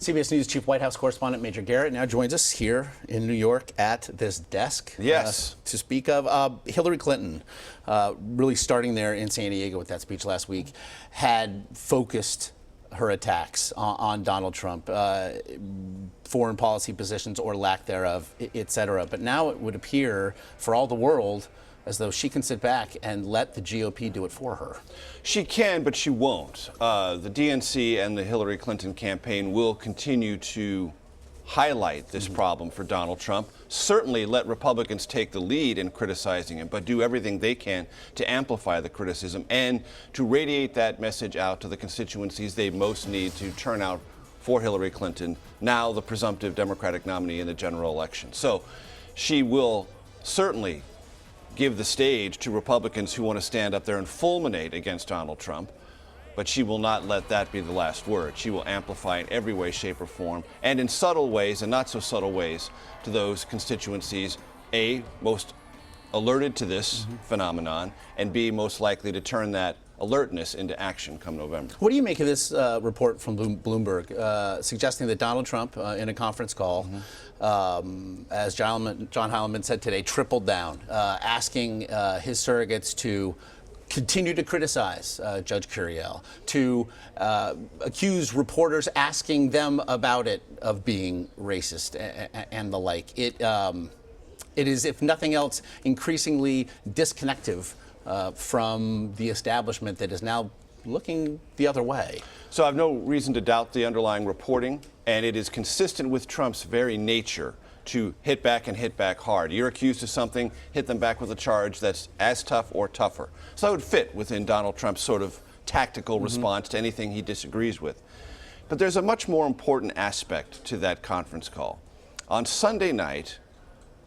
CBS News Chief White House Correspondent Major Garrett now joins us here in New York at this desk. Yes. To speak of Hillary Clinton, really starting there in San Diego with that speech last week, had focused her attacks on Donald Trump, foreign policy positions or lack thereof, et cetera. But now it would appear for all the world as though she can sit back and let the GOP do it for her. She can, but she won't. The DNC and the Hillary Clinton campaign will continue to highlight this problem for Donald Trump. Certainly let Republicans take the lead in criticizing him, but do everything they can to amplify the criticism and to radiate that message out to the constituencies they most need to turn out for Hillary Clinton, now the presumptive Democratic nominee in the general election. So she will certainly give the stage to Republicans who want to stand up there and fulminate against Donald Trump, but she will not let that be the last word. She will amplify in every way, shape, or form, and in subtle ways and not so subtle ways to those constituencies, A, most alerted to this phenomenon, and B, most likely to turn that alertness into action come November. What do you make of this report from Bloomberg suggesting that Donald Trump, in a conference call, as John Heilemann said today, tripled down, asking his surrogates to continue to criticize Judge Curiel, to accuse reporters asking them about it of being racist and the like. It is, if nothing else, increasingly disconnective from the establishment that is now looking the other way. So I have no reason to doubt the underlying reporting, and it is consistent with Trump's very nature to hit back and hit back hard. You're accused of something, hit them back with a charge that's as tough or tougher. So that would fit within Donald Trump's sort of tactical response to anything he disagrees with. But there's a much more important aspect to that conference call. On Sunday night,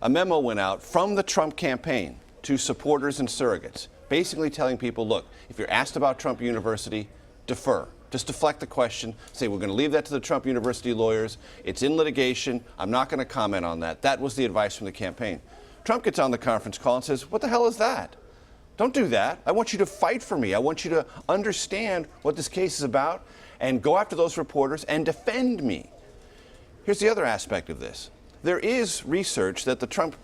a memo went out from the Trump campaign to supporters and surrogates, basically telling people, look, if you're asked about Trump University, defer. Just deflect the question, say we're going to leave that to the Trump University lawyers. It's in litigation. I'm not going to comment on that. That was the advice from the campaign. Trump gets on the conference call and says, what the hell is that? Don't do that. I want you to fight for me. I want you to understand what this case is about and go after those reporters and defend me. Here's the other aspect of this. There is research that the Trump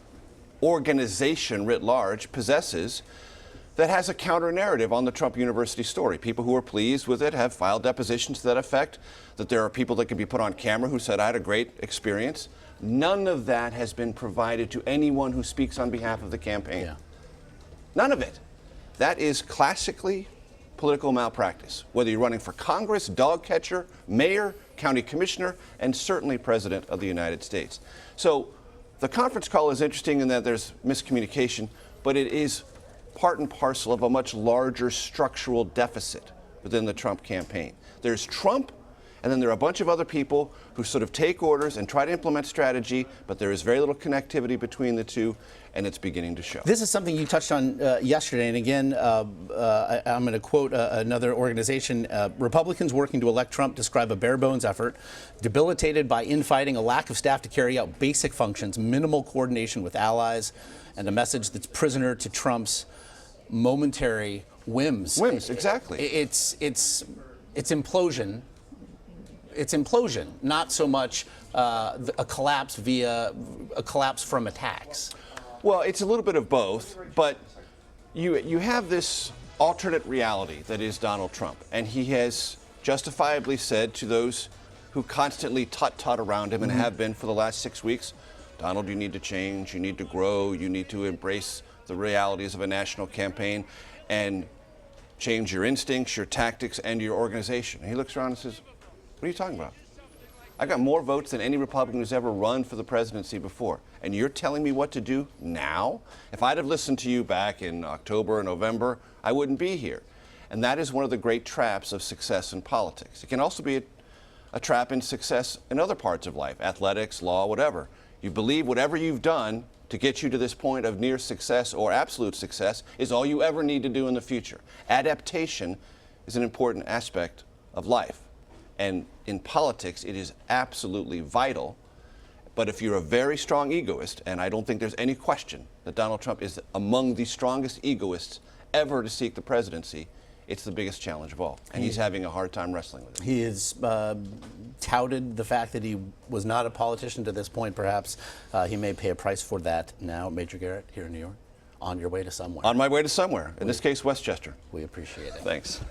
organization writ large possesses that has a counter-narrative on the Trump University story. People who are pleased with it have filed depositions to that effect, that there are people that can be put on camera who said, I had a great experience. None of that has been provided to anyone who speaks on behalf of the campaign. Yeah. None of it. That is classically political malpractice, whether you're running for Congress, dog catcher, mayor, county commissioner, and certainly President of the United States. So the conference call is interesting in that there's miscommunication, but it is part and parcel of a much larger structural deficit within the Trump campaign. There's Trump, and then there are a bunch of other people who sort of take orders and try to implement strategy, but there is very little connectivity between the two, and it's beginning to show. This is something you touched on yesterday, and again, I'm going to quote another organization. Republicans working to elect Trump describe a bare-bones effort, debilitated by infighting, a lack of staff to carry out basic functions, minimal coordination with allies, and a message that's prisoner to Trump's momentary whims. Whims, exactly. It's implosion. It's implosion, not so much a collapse via a collapse from attacks. Well, it's a little bit of both, but you have this alternate reality that is Donald Trump, and he has justifiably said to those who constantly tut-tut around him and have been for the last 6 weeks, Donald, you need to change, you need to grow, you need to embrace the realities of a national campaign and change your instincts, your tactics, and your organization. And he looks around and says, what are you talking about? I got more votes than any Republican who's ever run for the presidency before. And you're telling me what to do now? If I'd have listened to you back in October or November, I wouldn't be here. And that is one of the great traps of success in politics. It can also be a trap in success in other parts of life, athletics, law, whatever. You believe whatever you've done to get you to this point of near success or absolute success is all you ever need to do in the future. Adaptation is an important aspect of life. And in politics, it is absolutely vital. But if you're a very strong egoist, and I don't think there's any question that Donald Trump is among the strongest egoists ever to seek the presidency, it's the biggest challenge of all. And he's having a hard time wrestling with it. He is touted the fact that he was not a politician to this point. Perhaps he may pay a price for that now. Major Garrett, here in New York, on your way to somewhere. On my way to somewhere. In this case, Westchester. We appreciate it. Thanks.